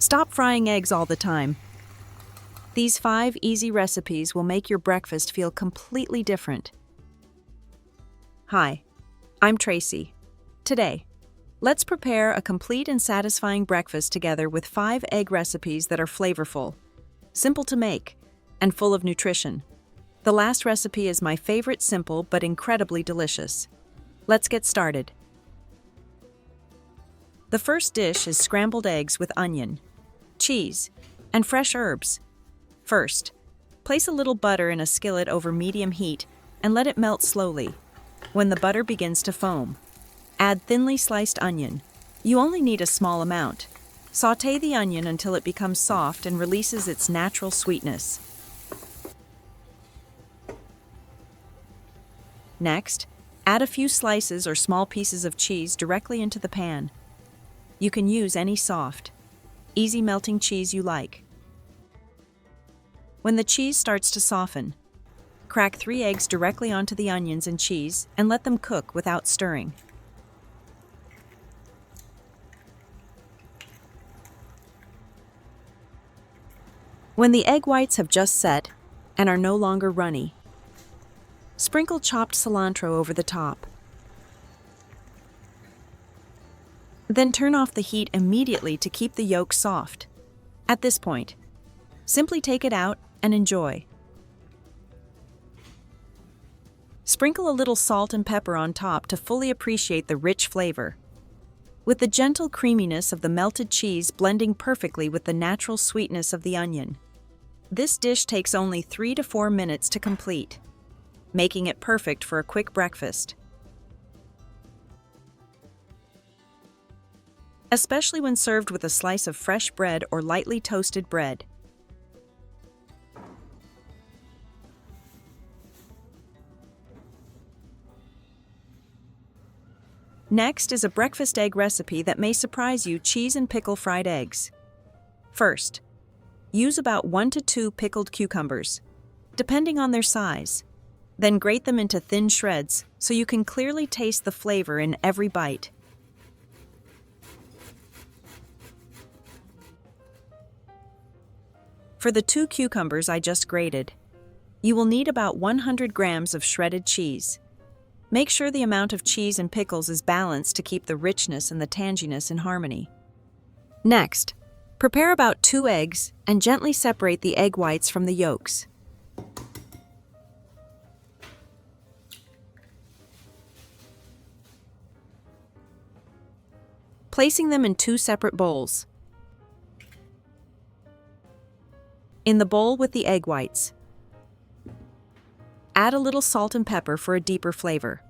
Stop frying eggs all the time. These 5 easy recipes will make your breakfast feel completely different. Hi, I'm Tracy. Today, let's prepare a complete and satisfying breakfast together with 5 egg recipes that are flavorful, simple to make, and full of nutrition. The last recipe is my favorite, simple but incredibly delicious. Let's get started. The first dish is scrambled eggs with onion, cheese, and fresh herbs. First, place a little butter in a skillet over medium heat and let it melt slowly. When the butter begins to foam, add thinly sliced onion. You only need a small amount. Sauté the onion until it becomes soft and releases its natural sweetness. Next, add a few slices or small pieces of cheese directly into the pan. You can use any soft, easy melting cheese you like. When the cheese starts to soften, crack 3 eggs directly onto the onions and cheese and let them cook without stirring. When the egg whites have just set and are no longer runny, sprinkle chopped cilantro over the top. Then turn off the heat immediately to keep the yolk soft. At this point, simply take it out and enjoy. Sprinkle a little salt and pepper on top to fully appreciate the rich flavor, with the gentle creaminess of the melted cheese blending perfectly with the natural sweetness of the onion. This dish takes only 3 to 4 minutes to complete, making it perfect for a quick breakfast. Especially when served with a slice of fresh bread or lightly toasted bread. Next is a breakfast egg recipe that may surprise you: cheese and pickle fried eggs. First, use about 1 to 2 pickled cucumbers, depending on their size. Then grate them into thin shreds so you can clearly taste the flavor in every bite. For the 2 cucumbers I just grated, you will need about 100 grams of shredded cheese. Make sure the amount of cheese and pickles is balanced to keep the richness and the tanginess in harmony. Next, prepare about 2 eggs and gently separate the egg whites from the yolks. Placing them in 2 separate bowls. In the bowl with the egg whites, add a little salt and pepper for a deeper flavor.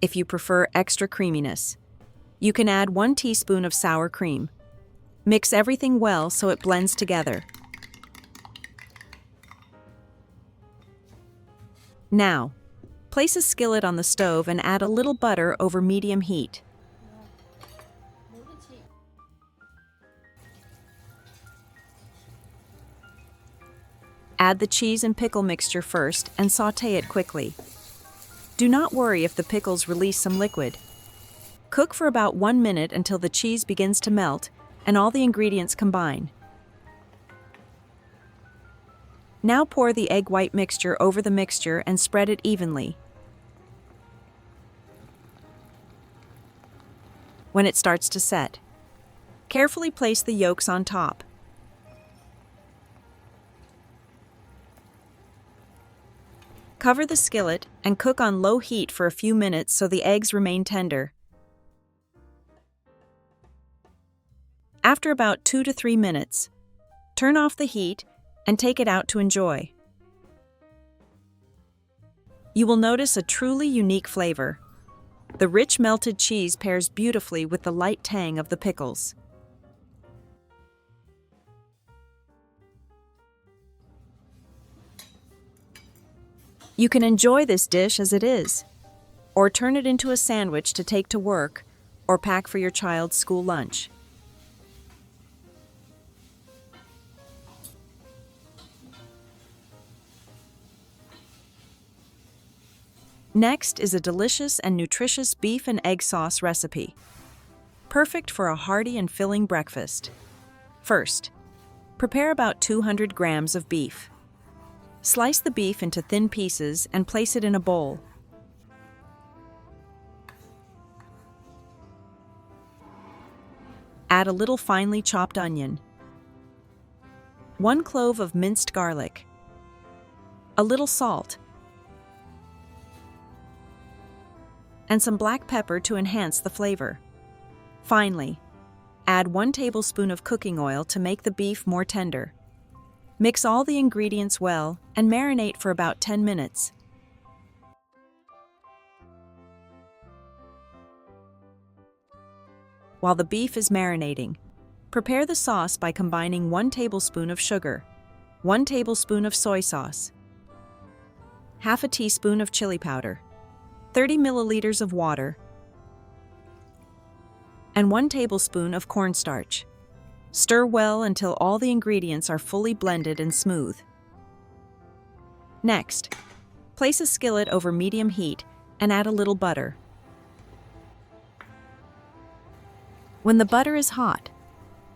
If you prefer extra creaminess, you can add 1 teaspoon of sour cream. Mix everything well so it blends together. Now, place a skillet on the stove and add a little butter over medium heat. Add the cheese and pickle mixture first and sauté it quickly. Do not worry if the pickles release some liquid. Cook for about 1 minute until the cheese begins to melt and all the ingredients combine. Now pour the egg white mixture over the mixture and spread it evenly. When it starts to set, carefully place the yolks on top. Cover the skillet and cook on low heat for a few minutes so the eggs remain tender. After about 2 to 3 minutes, turn off the heat and take it out to enjoy. You will notice a truly unique flavor. The rich melted cheese pairs beautifully with the light tang of the pickles. You can enjoy this dish as it is, or turn it into a sandwich to take to work or pack for your child's school lunch. Next is a delicious and nutritious beef and egg sauce recipe, perfect for a hearty and filling breakfast. First, prepare about 200 grams of beef. Slice the beef into thin pieces and place it in a bowl. Add a little finely chopped onion, 1 clove of minced garlic, a little salt, and some black pepper to enhance the flavor. Finally, add 1 tablespoon of cooking oil to make the beef more tender. Mix all the ingredients well and marinate for about 10 minutes. While the beef is marinating, prepare the sauce by combining 1 tablespoon of sugar, 1 tablespoon of soy sauce, half a teaspoon of chili powder, 30 milliliters of water, and 1 tablespoon of cornstarch. Stir well until all the ingredients are fully blended and smooth. Next, place a skillet over medium heat and add a little butter. When the butter is hot,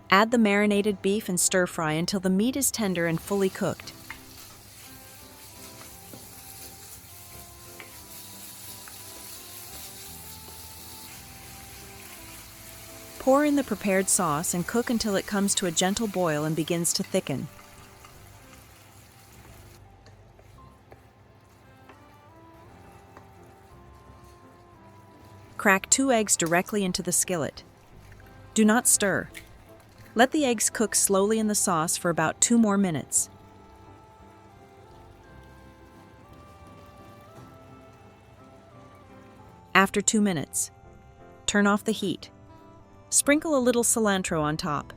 add the marinated beef and stir fry until the meat is tender and fully cooked. Pour in the prepared sauce and cook until it comes to a gentle boil and begins to thicken. Crack 2 eggs directly into the skillet. Do not stir. Let the eggs cook slowly in the sauce for about 2 more minutes. After 2 minutes, turn off the heat. Sprinkle a little cilantro on top,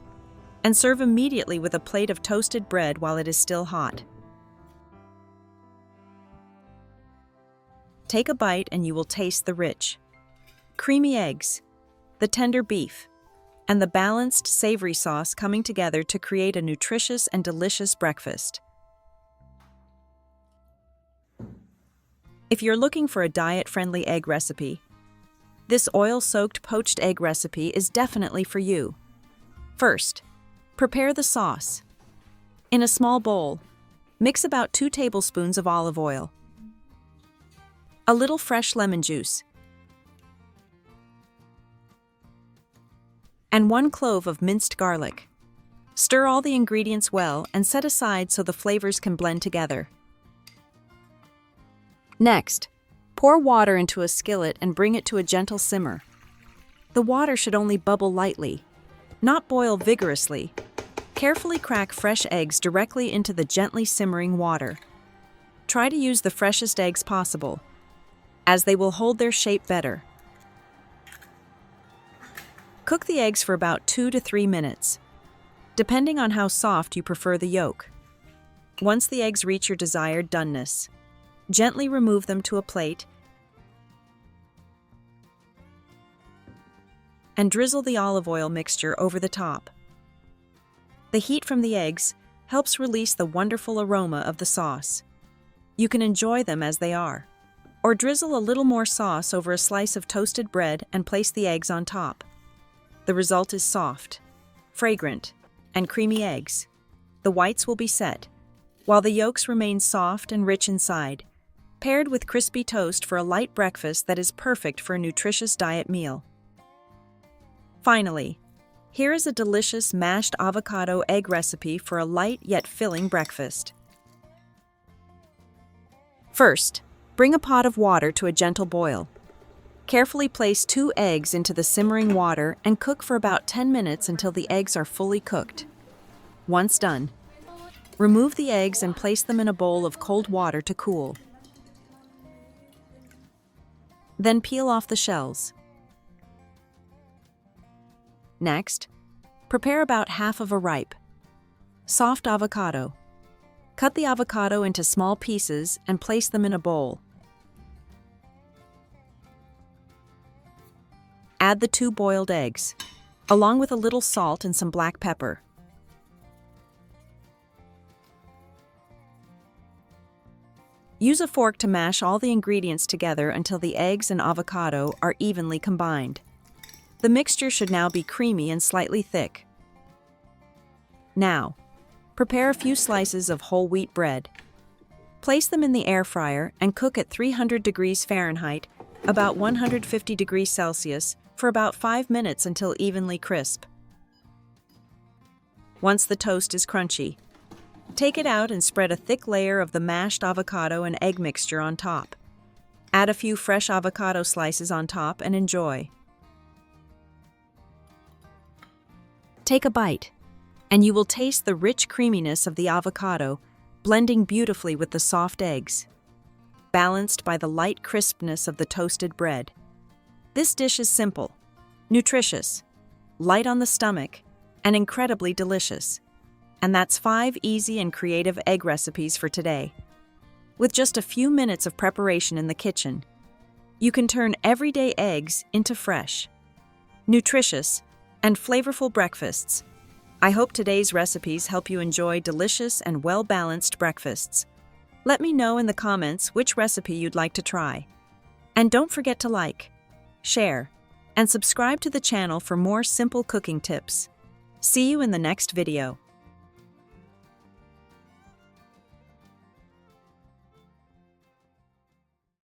and serve immediately with a plate of toasted bread while it is still hot. Take a bite and you will taste the rich, creamy eggs, the tender beef, and the balanced, savory sauce coming together to create a nutritious and delicious breakfast. If you're looking for a diet-friendly egg recipe, this oil-soaked poached egg recipe is definitely for you. First, prepare the sauce. In a small bowl, mix about 2 tablespoons of olive oil, a little fresh lemon juice, and 1 clove of minced garlic. Stir all the ingredients well and set aside so the flavors can blend together. Next, pour water into a skillet and bring it to a gentle simmer. The water should only bubble lightly, not boil vigorously. Carefully crack fresh eggs directly into the gently simmering water. Try to use the freshest eggs possible, as they will hold their shape better. Cook the eggs for about 2 to 3 minutes, depending on how soft you prefer the yolk. Once the eggs reach your desired doneness, gently remove them to a plate and drizzle the olive oil mixture over the top. The heat from the eggs helps release the wonderful aroma of the sauce. You can enjoy them as they are, or drizzle a little more sauce over a slice of toasted bread and place the eggs on top. The result is soft, fragrant, and creamy eggs. The whites will be set, while the yolks remain soft and rich inside, paired with crispy toast for a light breakfast that is perfect for a nutritious diet meal. Finally, here is a delicious mashed avocado egg recipe for a light yet filling breakfast. First, bring a pot of water to a gentle boil. Carefully place 2 eggs into the simmering water and cook for about 10 minutes until the eggs are fully cooked. Once done, remove the eggs and place them in a bowl of cold water to cool. Then peel off the shells. Next, prepare about half of a ripe, soft avocado. Cut the avocado into small pieces and place them in a bowl. Add the 2 boiled eggs, along with a little salt and some black pepper. Use a fork to mash all the ingredients together until the eggs and avocado are evenly combined. The mixture should now be creamy and slightly thick. Now, prepare a few slices of whole wheat bread. Place them in the air fryer and cook at 300 degrees Fahrenheit, about 150 degrees Celsius, for about 5 minutes until evenly crisp. Once the toast is crunchy, take it out and spread a thick layer of the mashed avocado and egg mixture on top. Add a few fresh avocado slices on top and enjoy. Take a bite, and you will taste the rich creaminess of the avocado, blending beautifully with the soft eggs, balanced by the light crispness of the toasted bread. This dish is simple, nutritious, light on the stomach, and incredibly delicious. And that's 5 easy and creative egg recipes for today. With just a few minutes of preparation in the kitchen, you can turn everyday eggs into fresh, nutritious, and flavorful breakfasts. I hope today's recipes help you enjoy delicious and well-balanced breakfasts. Let me know in the comments which recipe you'd like to try. And don't forget to like, share, and subscribe to the channel for more simple cooking tips. See you in the next video.